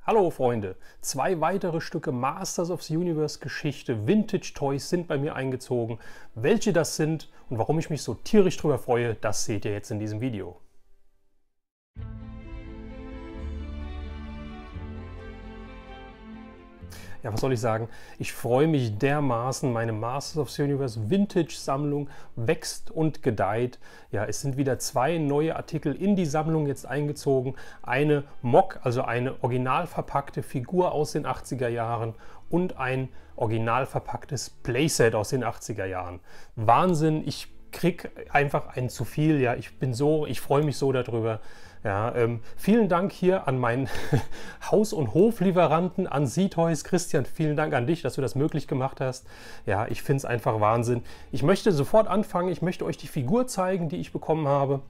Hallo Freunde, 2 weitere Stücke Masters of the Universe Geschichte Vintage Toys sind bei mir eingezogen. Welche das sind und warum ich mich so tierisch drüber freue, das seht ihr jetzt in diesem Video. Ja, was soll ich sagen? Ich freue mich dermaßen. Meine Masters of the Universe Vintage Sammlung wächst und gedeiht. Ja, es sind wieder 2 neue Artikel in die Sammlung jetzt eingezogen. Eine Mock, also eine original verpackte Figur aus den 80er Jahren und ein original verpacktes Playset aus den 80er Jahren. Wahnsinn, ich krieg einfach ein zu viel. Ja, ich freue mich so darüber. Ja, vielen Dank hier an meinen Haus- und Hoflieferanten, an Z-Toys. Christian, vielen Dank an dich, dass du das möglich gemacht hast. Ja, ich finde es einfach Wahnsinn. Ich möchte sofort anfangen. Ich möchte euch die Figur zeigen, die ich bekommen habe.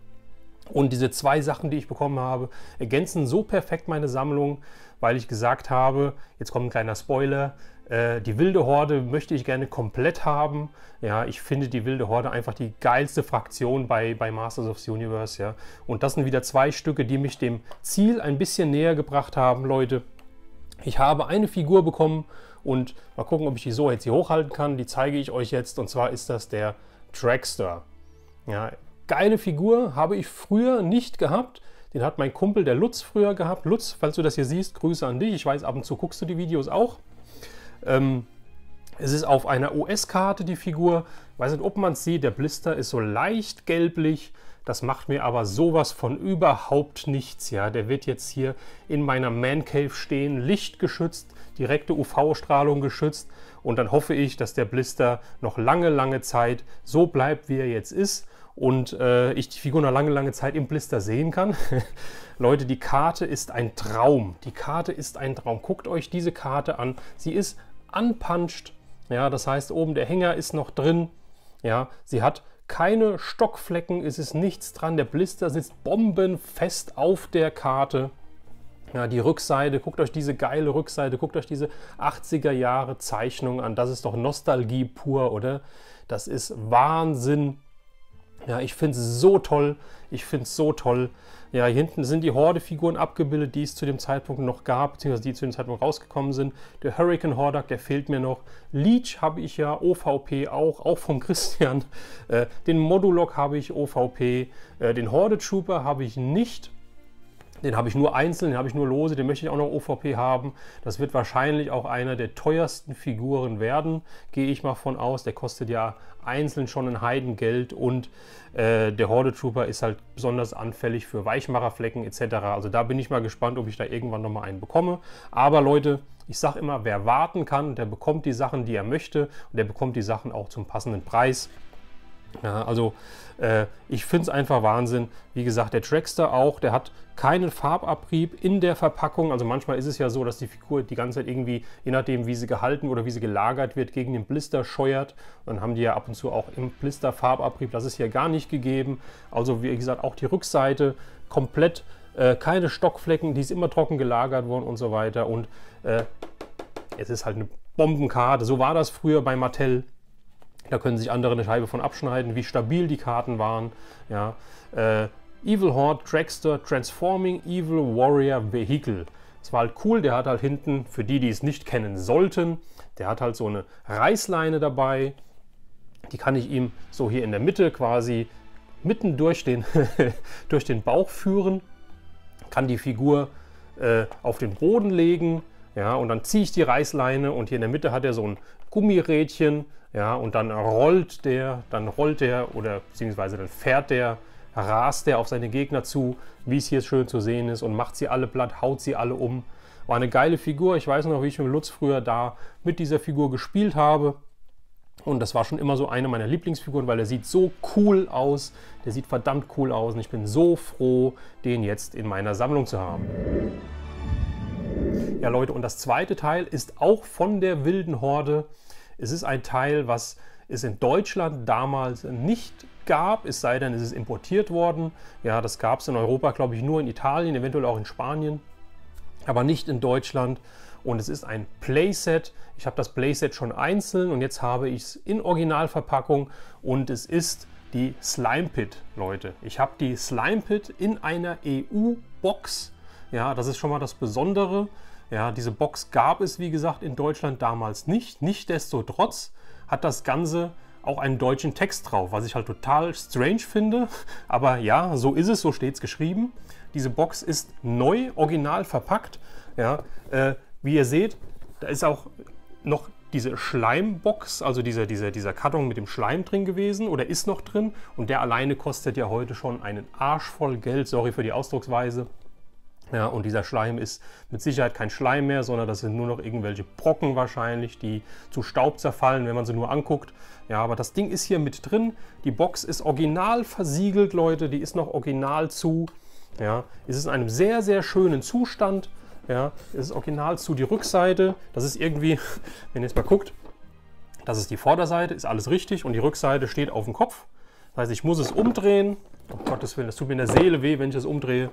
Und diese 2 Sachen, die ich bekommen habe, ergänzen so perfekt meine Sammlung, weil ich gesagt habe, jetzt kommt ein kleiner Spoiler, die wilde Horde möchte ich gerne komplett haben. Ja, ich finde die wilde Horde einfach die geilste Fraktion bei Masters of the Universe. Ja. Und das sind wieder 2 Stücke, die mich dem Ziel ein bisschen näher gebracht haben, Leute. Ich habe eine Figur bekommen und mal gucken, ob ich die so jetzt hier hochhalten kann. Die zeige ich euch jetzt, und zwar ist das der Dragster. Ja, geile Figur, habe ich früher nicht gehabt. Den hat mein Kumpel, der Lutz, früher gehabt. Lutz, falls du das hier siehst, Grüße an dich. Ich weiß, ab und zu guckst du die Videos auch. Es ist auf einer US-Karte die Figur. Ich weiß nicht, ob man es sieht. Der Blister ist so leicht gelblich. Das macht mir aber sowas von überhaupt nichts. Ja, der wird jetzt hier in meiner Man Cave stehen, lichtgeschützt, direkte UV-Strahlung geschützt. Und dann hoffe ich, dass der Blister noch lange, lange Zeit so bleibt, wie er jetzt ist. Und ich die Figur noch lange, lange Zeit im Blister sehen kann. Leute, die Karte ist ein Traum. Die Karte ist ein Traum. Guckt euch diese Karte an. Sie ist unpunched. Ja, das heißt, oben der Hänger ist noch drin. Ja, sie hat keine Stockflecken, es ist nichts dran. Der Blister sitzt bombenfest auf der Karte. Ja, die Rückseite, guckt euch diese geile Rückseite, guckt euch diese 80er Jahre Zeichnung an. Das ist doch Nostalgie pur, oder? Das ist Wahnsinn. Ja, ich finde es so toll. Ich finde es so toll. Ja, hier hinten sind die Horde-Figuren abgebildet, die es zu dem Zeitpunkt noch gab, beziehungsweise die zu dem Zeitpunkt rausgekommen sind. Der Hurricane Hordak, der fehlt mir noch. Leech habe ich ja, OVP auch vom Christian. Den Modulok habe ich, OVP. Den Horde Trooper habe ich nicht. Den habe ich nur einzeln, den habe ich nur lose, den möchte ich auch noch OVP haben. Das wird wahrscheinlich auch einer der teuersten Figuren werden, gehe ich mal von aus. Der kostet ja einzeln schon ein Heidengeld und der Horde Trooper ist halt besonders anfällig für Weichmacherflecken etc. Also da bin ich mal gespannt, ob ich da irgendwann nochmal einen bekomme. Aber Leute, ich sage immer, wer warten kann, der bekommt die Sachen, die er möchte, und der bekommt die Sachen auch zum passenden Preis. Ja, also ich finde es einfach Wahnsinn. Wie gesagt, der Dragster auch, der hat keinen Farbabrieb in der Verpackung. Also manchmal ist es ja so, dass die Figur die ganze Zeit irgendwie, je nachdem wie sie gehalten oder wie sie gelagert wird, gegen den Blister scheuert. Dann haben die ja ab und zu auch im Blister Farbabrieb. Das ist hier gar nicht gegeben. Also wie gesagt, auch die Rückseite komplett, keine Stockflecken, die ist immer trocken gelagert worden und so weiter. Und es ist halt eine Bombenkarte. So war das früher bei Mattel. Da können sich andere eine Scheibe von abschneiden, wie stabil die Karten waren. Ja. Evil Horde Dragster Transforming Evil Warrior Vehicle. Das war halt cool, der hat halt hinten, für die, die es nicht kennen sollten, der hat halt so eine Reißleine dabei. Die kann ich ihm so hier in der Mitte quasi mitten durch den, durch den Bauch führen. Kann die Figur auf den Boden legen. Ja, und dann ziehe ich die Reißleine und hier in der Mitte hat er so ein Gummirädchen. Ja, und dann rollt der oder beziehungsweise dann fährt der, rast der auf seine Gegner zu, wie es hier schön zu sehen ist, und macht sie alle platt, haut sie alle um. War eine geile Figur. Ich weiß noch, wie ich mit Lutz früher da mit dieser Figur gespielt habe. Und das war schon immer so eine meiner Lieblingsfiguren, weil er sieht so cool aus. Der sieht verdammt cool aus und ich bin so froh, den jetzt in meiner Sammlung zu haben. Ja Leute, und das zweite Teil ist auch von der wilden Horde. Es ist ein Teil, was es in Deutschland damals nicht gab, es sei denn, es ist importiert worden. Ja, das gab es in Europa, glaube ich, nur in Italien, eventuell auch in Spanien, aber nicht in Deutschland. Und es ist ein Playset. Ich habe das Playset schon einzeln und jetzt habe ich es in Originalverpackung und es ist die Slime Pit, Leute. Ich habe die Slime Pit in einer EU-Box. Ja, das ist schon mal das Besondere. Ja, diese Box gab es, wie gesagt, in Deutschland damals nicht. Nichtsdestotrotz hat das Ganze auch einen deutschen Text drauf, was ich halt total strange finde. Aber ja, so ist es, so steht es geschrieben. Diese Box ist neu, original verpackt. Ja, wie ihr seht, da ist auch noch diese Schleimbox, also dieser Karton mit dem Schleim drin gewesen oder ist noch drin. Und der alleine kostet ja heute schon einen Arsch voll Geld, sorry für die Ausdrucksweise. Ja, und dieser Schleim ist mit Sicherheit kein Schleim mehr, sondern das sind nur noch irgendwelche Brocken wahrscheinlich, die zu Staub zerfallen, wenn man sie nur anguckt. Ja, aber das Ding ist hier mit drin. Die Box ist original versiegelt, Leute. Die ist noch original zu. Ja, es ist in einem sehr, sehr schönen Zustand. Ja, es ist original zu. Die Rückseite, das ist irgendwie, wenn ihr jetzt mal guckt, das ist die Vorderseite, ist alles richtig. Und die Rückseite steht auf dem Kopf. Das heißt, ich muss es umdrehen. Um Gottes Willen, das tut mir in der Seele weh, wenn ich es umdrehe.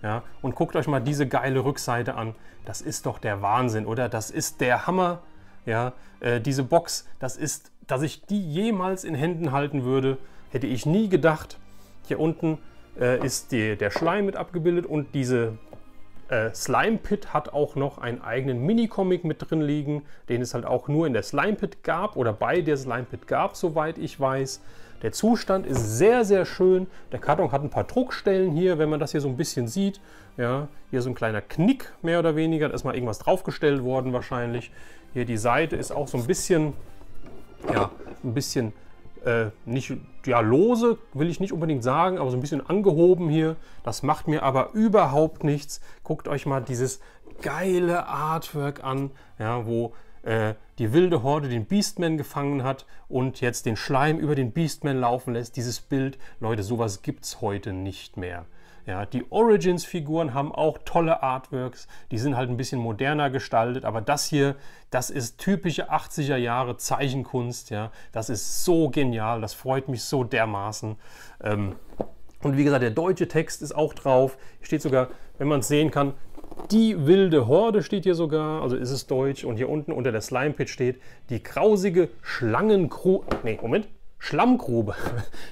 Ja, und guckt euch mal diese geile Rückseite an. Das ist doch der Wahnsinn, oder? Das ist der Hammer. Ja, diese Box, das ist, dass ich die jemals in Händen halten würde, hätte ich nie gedacht. Hier unten ist der Schleim mit abgebildet und diese Slime Pit hat auch noch einen eigenen Mini-Comic mit drin liegen, den es halt auch nur in der Slime Pit gab oder bei der Slime Pit gab, soweit ich weiß. Der Zustand ist sehr, sehr schön. Der Karton hat ein paar Druckstellen hier, wenn man das hier so ein bisschen sieht. Ja, hier so ein kleiner Knick, mehr oder weniger. Da ist mal irgendwas draufgestellt worden wahrscheinlich. Hier die Seite ist auch so ein bisschen, ja, nicht, ja, lose, will ich nicht unbedingt sagen, aber so ein bisschen angehoben hier. Das macht mir aber überhaupt nichts. Guckt euch mal dieses geile Artwork an, ja, wo die wilde Horde den Beastman gefangen hat und jetzt den Schleim über den Beastman laufen lässt. Dieses Bild, Leute, sowas gibt es heute nicht mehr. Ja, die Origins-Figuren haben auch tolle Artworks, die sind halt ein bisschen moderner gestaltet, aber das hier, das ist typische 80er Jahre Zeichenkunst. Ja, das ist so genial, das freut mich so dermaßen. Und wie gesagt, der deutsche Text ist auch drauf, steht sogar, wenn man es sehen kann, die wilde Horde steht hier sogar, also ist es deutsch. Und hier unten unter der Slime Pit steht die grausige Schlammgrube.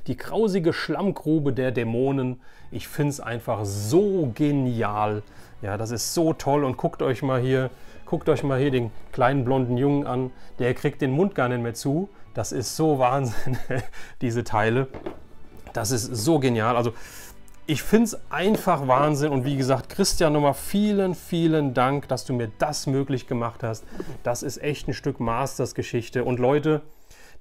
Die grausige Schlammgrube der Dämonen. Ich finde es einfach so genial. Ja, das ist so toll. Und guckt euch mal hier den kleinen blonden Jungen an. Der kriegt den Mund gar nicht mehr zu. Das ist so Wahnsinn, diese Teile. Das ist so genial. Also ich finde es einfach Wahnsinn und wie gesagt, Christian, nochmal vielen, vielen Dank, dass du mir das möglich gemacht hast. Das ist echt ein Stück Masters-Geschichte. Und Leute,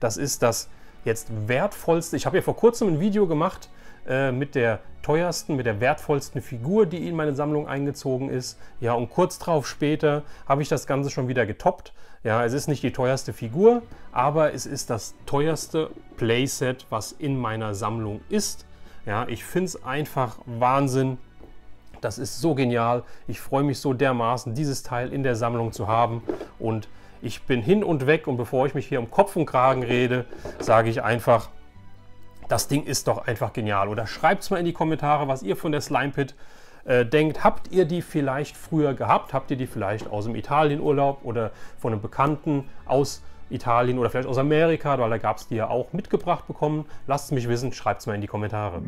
das ist das jetzt wertvollste. Ich habe ja vor kurzem ein Video gemacht mit der wertvollsten Figur, die in meine Sammlung eingezogen ist. Ja, und kurz darauf später habe ich das Ganze schon wieder getoppt. Ja, es ist nicht die teuerste Figur, aber es ist das teuerste Playset, was in meiner Sammlung ist. Ja, ich finde es einfach Wahnsinn. Das ist so genial. Ich freue mich so dermaßen, dieses Teil in der Sammlung zu haben. Und ich bin hin und weg. Und bevor ich mich hier um Kopf und Kragen rede, sage ich einfach, das Ding ist doch einfach genial. Oder schreibt es mal in die Kommentare, was ihr von der Slime Pit denkt. Habt ihr die vielleicht früher gehabt? Habt ihr die vielleicht aus dem Italienurlaub oder von einem Bekannten aus Italien oder vielleicht aus Amerika, weil da gab es die ja auch mitgebracht bekommen. Lasst es mich wissen, schreibt es mal in die Kommentare.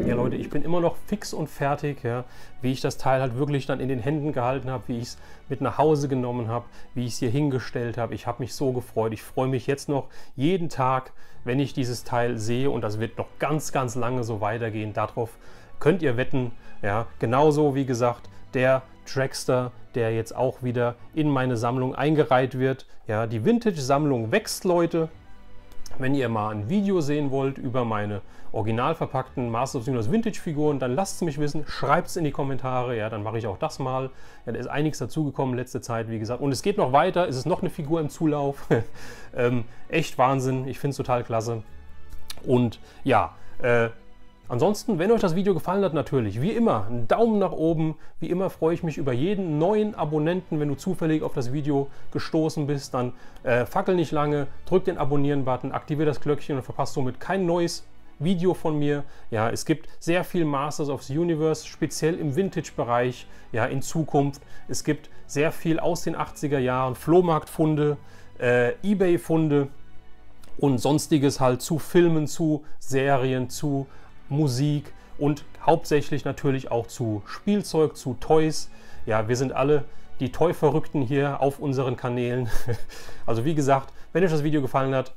Ja Leute, ich bin immer noch fix und fertig, ja, wie ich das Teil halt wirklich dann in den Händen gehalten habe, wie ich es mit nach Hause genommen habe, wie ich es hier hingestellt habe. Ich habe mich so gefreut. Ich freue mich jetzt noch jeden Tag, wenn ich dieses Teil sehe und das wird noch ganz, ganz lange so weitergehen. Darauf könnt ihr wetten. Ja, genauso wie gesagt, der Dragster, der jetzt auch wieder in meine Sammlung eingereiht wird. Ja, die Vintage-Sammlung wächst, Leute. Wenn ihr mal ein Video sehen wollt über meine original verpackten Masters of the Universe Vintage-Figuren, dann lasst es mich wissen, schreibt es in die Kommentare, ja, dann mache ich auch das mal. Ja, da ist einiges dazugekommen letzte Zeit, wie gesagt. Und es geht noch weiter, es ist noch eine Figur im Zulauf. Echt Wahnsinn, ich finde es total klasse. Und ja, ansonsten, wenn euch das Video gefallen hat, natürlich, wie immer, einen Daumen nach oben. Wie immer freue ich mich über jeden neuen Abonnenten. Wenn du zufällig auf das Video gestoßen bist, dann fackel nicht lange, drück den Abonnieren-Button, aktiviere das Glöckchen und verpasst somit kein neues Video von mir. Ja, es gibt sehr viel Masters of the Universe, speziell im Vintage-Bereich, ja, in Zukunft. Es gibt sehr viel aus den 80er Jahren, Flohmarktfunde, Ebay-Funde und sonstiges halt zu Filmen, zu Serien, zu Musik und hauptsächlich natürlich auch zu Spielzeug, zu Toys. Ja, wir sind alle die Toy-Verrückten hier auf unseren Kanälen. Also wie gesagt, wenn euch das Video gefallen hat,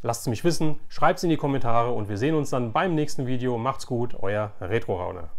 lasst es mich wissen, schreibt es in die Kommentare und wir sehen uns dann beim nächsten Video. Macht's gut, euer Retro Rauner.